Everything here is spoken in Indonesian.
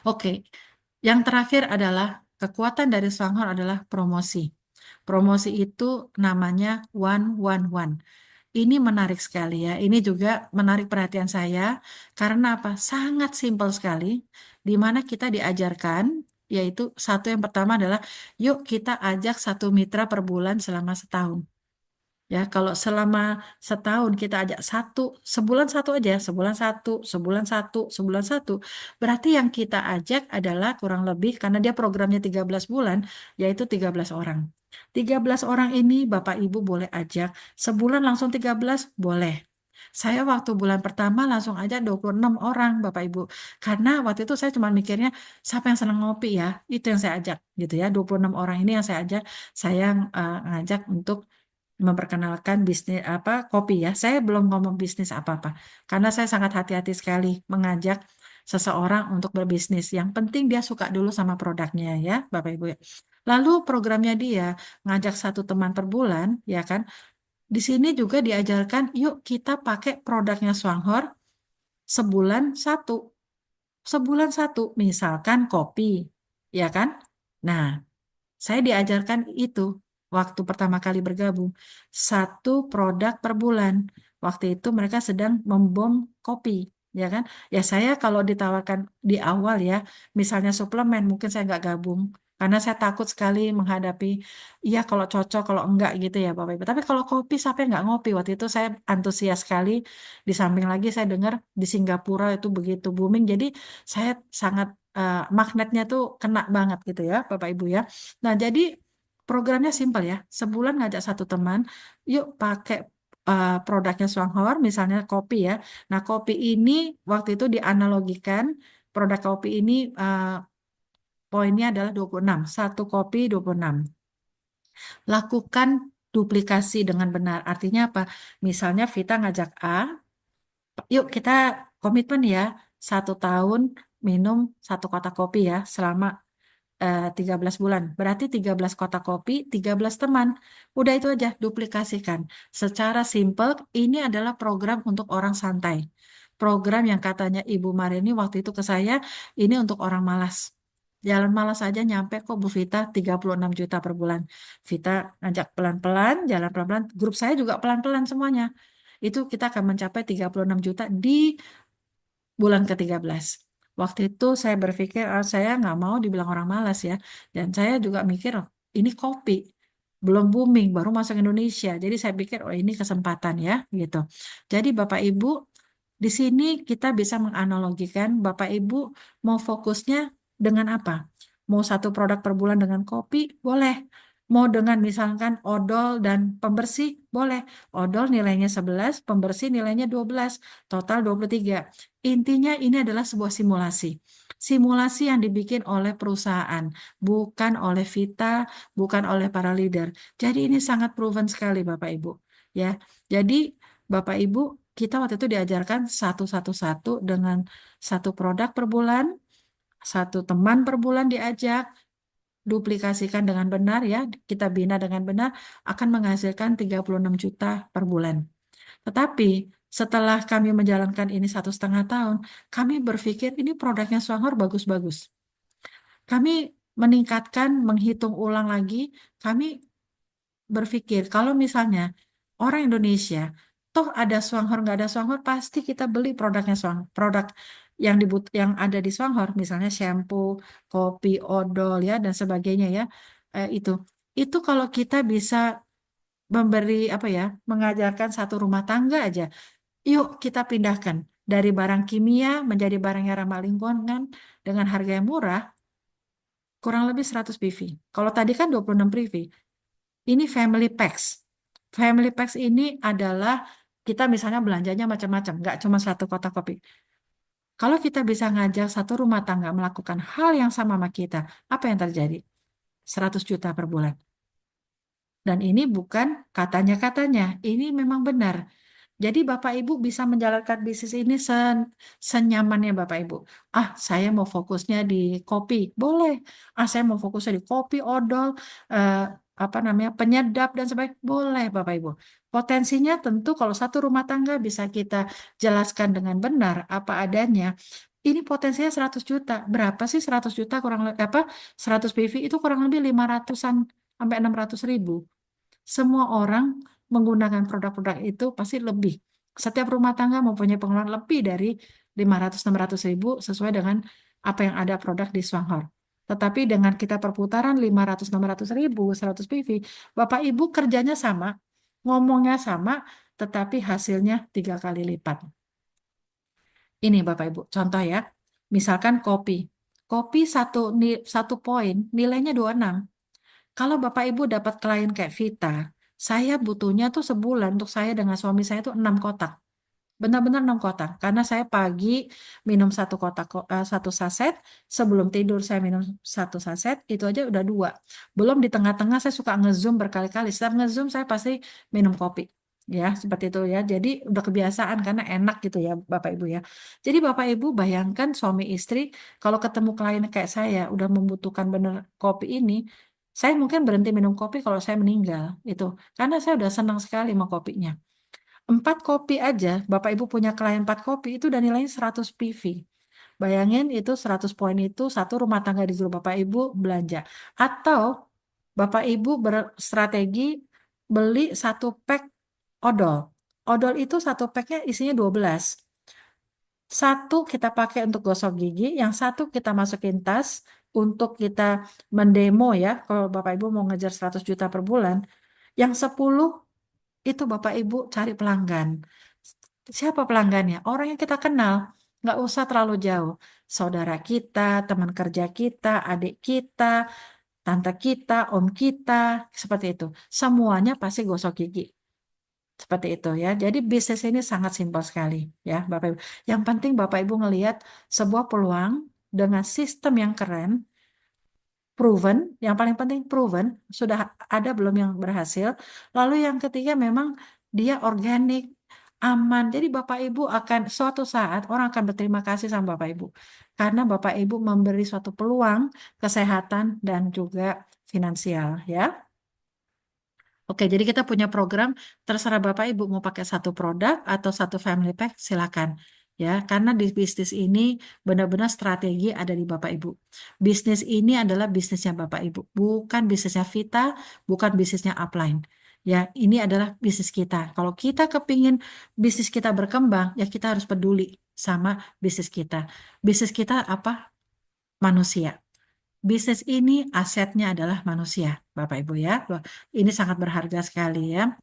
Oke, yang terakhir adalah kekuatan dari Songhor adalah promosi. Promosi itu namanya 111. Ini menarik sekali ya. Ini juga menarik perhatian saya karena apa? Sangat simpel sekali, di mana kita diajarkan, yaitu satu yang pertama adalah, yuk kita ajak satu mitra per bulan selama setahun. Ya, kalau selama setahun kita ajak satu, sebulan satu aja, sebulan satu, sebulan satu, sebulan satu. Berarti yang kita ajak adalah kurang lebih, karena dia programnya 13 bulan, yaitu 13 orang. 13 orang ini Bapak Ibu boleh ajak, sebulan langsung 13, boleh. Saya waktu bulan pertama langsung ajak 26 orang Bapak Ibu. Karena waktu itu saya cuma mikirnya, siapa yang senang ngopi ya, itu yang saya ajak gitu ya. 26 orang ini yang saya ajak, saya ngajak untuk memperkenalkan bisnis apa kopi ya. Saya belum ngomong bisnis apa-apa karena saya sangat hati-hati sekali mengajak seseorang untuk berbisnis. Yang penting dia suka dulu sama produknya ya, Bapak Ibu ya. Lalu programnya dia ngajak satu teman per bulan, ya kan? Di sini juga diajarkan, yuk kita pakai produknya Swanghor sebulan satu. Sebulan satu, misalkan kopi, ya kan? Nah, saya diajarkan itu waktu pertama kali bergabung. Satu produk per bulan. Waktu itu mereka sedang membom kopi, ya kan? Ya saya kalau ditawarkan di awal ya, misalnya suplemen, mungkin saya nggak gabung. Karena saya takut sekali menghadapi, iya kalau cocok, kalau enggak gitu ya Bapak Ibu. Tapi kalau kopi, siapa yang nggak ngopi? Waktu itu saya antusias sekali. Di samping lagi saya dengar di Singapura itu begitu booming. Jadi saya sangat magnetnya tuh kena banget gitu ya Bapak Ibu ya. Nah, jadi programnya simpel ya. Sebulan ngajak satu teman, yuk pakai produknya Swanghor, misalnya kopi ya. Nah, kopi ini waktu itu dianalogikan, produk kopi ini poinnya adalah 26. Satu kopi 26. Lakukan duplikasi dengan benar. Artinya apa? Misalnya Vita ngajak A, yuk kita komitmen ya, 1 tahun minum satu kotak kopi ya, selama 13 bulan. Berarti 13 kotak kopi, 13 teman. Udah itu aja, duplikasikan. Secara simple, ini adalah program untuk orang santai. Program yang katanya Ibu Marini waktu itu ke saya, ini untuk orang malas. Jalan malas aja nyampe kok Bu Vita 36 juta per bulan. Vita ngajak pelan-pelan, jalan pelan-pelan. Grup saya juga pelan-pelan semuanya. Itu kita akan mencapai 36 juta di bulan ke-13. Waktu itu saya berpikir, saya nggak mau dibilang orang malas ya. Dan saya juga mikir, oh, ini kopi. Belum booming, baru masuk Indonesia. Jadi saya pikir, oh ini kesempatan ya, gitu. Jadi Bapak Ibu, di sini kita bisa menganalogikan Bapak Ibu mau fokusnya dengan apa? Mau satu produk per bulan dengan kopi, boleh. Mau dengan misalkan odol dan pembersih, boleh. Odol nilainya 11, pembersih nilainya 12, total 23. Intinya ini adalah sebuah simulasi. Simulasi yang dibikin oleh perusahaan, bukan oleh Vita, bukan oleh para leader. Jadi ini sangat proven sekali Bapak Ibu. Ya, jadi Bapak Ibu, kita waktu itu diajarkan satu-satu-satu dengan satu produk per bulan, satu teman per bulan diajak, duplikasikan dengan benar ya, kita bina dengan benar, akan menghasilkan 36 juta per bulan. Tetapi setelah kami menjalankan ini 1,5 tahun, kami berpikir ini produknya Swanghor bagus-bagus. Kami meningkatkan, menghitung ulang lagi, kami berpikir kalau misalnya orang Indonesia toh ada Swanghor nggak ada Swanghor pasti kita beli produknya Swanghor, produk yang ada di Swanghor, misalnya shampoo, kopi, odol ya dan sebagainya ya. Itu kalau kita bisa memberi apa ya, mengajarkan satu rumah tangga aja, yuk kita pindahkan dari barang kimia menjadi barang yang ramah lingkungan dengan harga yang murah, kurang lebih 100 PV. Kalau tadi kan 26 PV. Ini family packs. Family packs ini adalah kita misalnya belanjanya macam-macam, nggak cuma satu kotak kopi. Kalau kita bisa ngajak satu rumah tangga melakukan hal yang sama sama kita, apa yang terjadi? 100 juta per bulan. Dan ini bukan katanya-katanya, ini memang benar. Jadi Bapak Ibu bisa menjalankan bisnis ini senyamannya Bapak Ibu. Ah, saya mau fokusnya di kopi, boleh. Ah, saya mau fokusnya di kopi, odol, eh, apa namanya, penyedap dan sebagainya, boleh Bapak Ibu. Potensinya tentu kalau satu rumah tangga bisa kita jelaskan dengan benar apa adanya, Ini potensinya 100 juta. Berapa sih 100 juta kurang apa 100 PV itu kurang lebih 500-an sampai 600 ribu. Semua orang menggunakan produk-produk itu pasti lebih. Setiap rumah tangga mempunyai pengeluaran lebih dari 500-600 ribu sesuai dengan apa yang ada produk di Swanghor. Tetapi dengan kita perputaran 500-600 ribu, 100 PV, Bapak Ibu kerjanya sama, ngomongnya sama, tetapi hasilnya 3 kali lipat. Ini Bapak Ibu, contoh ya. Misalkan kopi. Kopi satu poin, nilainya 26. Kalau Bapak Ibu dapat klien kayak Vita, saya butuhnya tuh sebulan untuk saya dengan suami saya tuh 6 kotak. Benar-benar 6 kotak. Karena saya pagi minum satu kotak, satu saset, sebelum tidur saya minum satu saset, itu aja udah 2. Belum di tengah-tengah saya suka nge-zoom berkali-kali. Setiap nge-zoom saya pasti minum kopi. Ya, seperti itu ya. Jadi udah kebiasaan karena enak gitu ya Bapak Ibu ya. Jadi Bapak Ibu bayangkan suami istri kalau ketemu klien kayak saya udah membutuhkan bener kopi ini, saya mungkin berhenti minum kopi kalau saya meninggal itu. Karena saya udah senang sekali sama kopinya. 4 kopi aja, Bapak Ibu punya klien 4 kopi, itu udah nilainya 100 PV. Bayangin itu 100 poin itu satu rumah tangga di grup Bapak Ibu belanja. Atau Bapak Ibu berstrategi beli satu pack odol. Odol itu satu packnya isinya 12. Satu kita pakai untuk gosok gigi, yang satu kita masukin tas untuk kita mendemo ya, kalau Bapak Ibu mau ngejar 100 juta per bulan. Yang 10 itu Bapak Ibu cari pelanggan. Siapa pelanggannya? Orang yang kita kenal. Nggak usah terlalu jauh. Saudara kita, teman kerja kita, adik kita, tante kita, om kita, seperti itu. Semuanya pasti gosok gigi. Seperti itu ya. Jadi bisnis ini sangat simpel sekali ya Bapak Ibu. Yang penting Bapak Ibu ngelihat sebuah peluang dengan sistem yang keren, proven, yang paling penting proven, sudah ada belum yang berhasil. Lalu yang ketiga memang dia organik, aman. Jadi Bapak Ibu akan suatu saat orang akan berterima kasih sama Bapak Ibu. Karena Bapak Ibu memberi suatu peluang kesehatan dan juga finansial ya. Oke, jadi kita punya program, terserah Bapak Ibu mau pakai satu produk atau satu family pack, silakan. Ya, karena di bisnis ini benar-benar strategi ada di Bapak Ibu. Bisnis ini adalah bisnisnya Bapak Ibu, bukan bisnisnya Vita, bukan bisnisnya upline. Ya, ini adalah bisnis kita. Kalau kita kepingin bisnis kita berkembang, ya kita harus peduli sama bisnis kita. Bisnis kita apa? Manusia. Bisnis ini asetnya adalah manusia, Bapak Ibu ya. Wah, ini sangat berharga sekali ya.